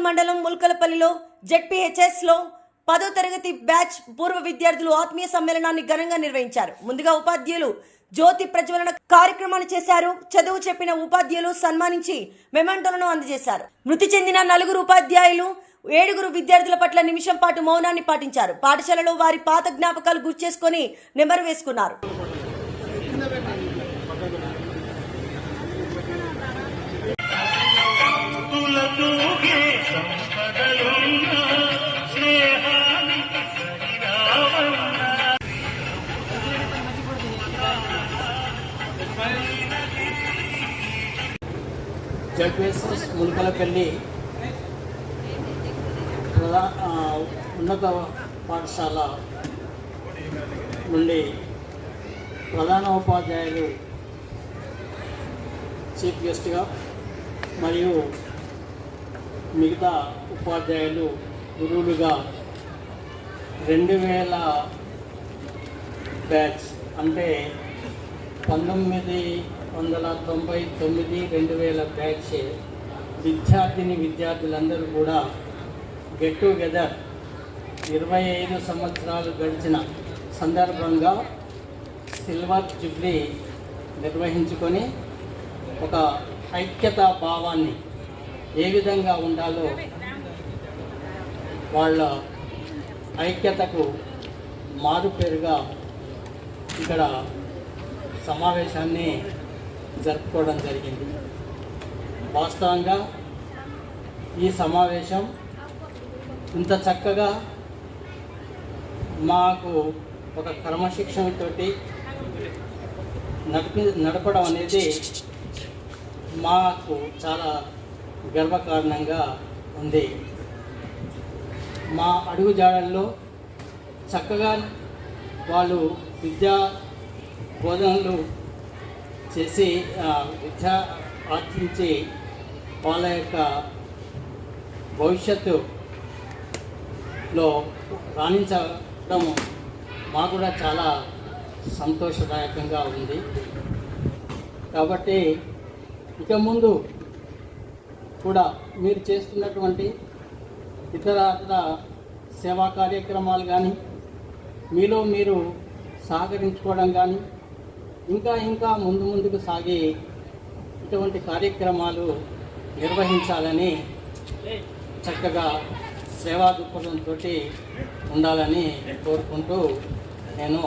మండలం ముల్కలపల్లిలో జెడ్పీహెచ్ఎస్లో 10వ తరగతి బ్యాచ్ పూర్వ విద్యార్థులు ఆత్మీయ సమ్మేళనాన్ని ఘనంగా నిర్వహించారు. ముందుగా ఉపాధ్యాయులు జ్యోతి ప్రజ్వలన కార్యక్రమాన్ని చేశారు. చదువు చెప్పిన ఉపాధ్యాయులు సన్మానించి మెమంటోలను అందజేశారు. మృతి చెందిన 4 ఉపాధ్యాయులు 7 విద్యార్థుల పట్ల నిమిషం పాటు మౌనాన్ని పాటించారు. పాఠశాలలో వారి పాత జ్ఞాపకాలు గుర్తు చేసుకుని నెమరు వేసుకున్నారు. జెడ్పీహెచ్ఎస్ ముల్కలపల్లి ఉన్నత పాఠశాల నుండి ప్రధాన ఉపాధ్యాయులు చీఫ్ గెస్ట్గా మరియు మిగతా ఉపాధ్యాయులు గురువులుగా 2000 బ్యాచ్ అంటే 1999 2000 బ్యాచ్ విద్యార్థులందరూ కూడా గెట్ టుగెదర్ 25 సంవత్సరాలు గడిచిన సందర్భంగా సిల్వర్ జూబ్లీ నిర్వహించుకొని ఒక ఐక్యతా భావాన్ని ఏ విధంగా ఉండాలో వాళ్ళ ఐక్యతకు మారుపేరుగా ఇక్కడ సమావేశాన్ని జరుపుకోవడం జరిగింది. వాస్తవంగా ఈ సమావేశం ఇంత చక్కగా మాకు ఒక క్రమశిక్షణతోటి నడపడం అనేది మాకు చాలా గర్వకారణంగా ఉంది. మా అడుగుజాడల్లో చక్కగా వాళ్ళు విద్యా బోధనలు చేసి విద్య ఆర్జించి వాళ్ళ యొక్క భవిష్యత్తులో రాణించడం మాకు కూడా చాలా సంతోషదాయకంగా ఉంది. కాబట్టి ఇక ముందు కూడా మీరు చేస్తున్నటువంటి ఇతర సేవా కార్యక్రమాలు కానీ మీలో మీరు సహకరించుకోవడం కానీ ఇంకా ముందుకు సాగి ఇటువంటి కార్యక్రమాలు నిర్వహించాలని చక్కగా సేవా దృక్పథంతో ఉండాలని కోరుకుంటూ నేను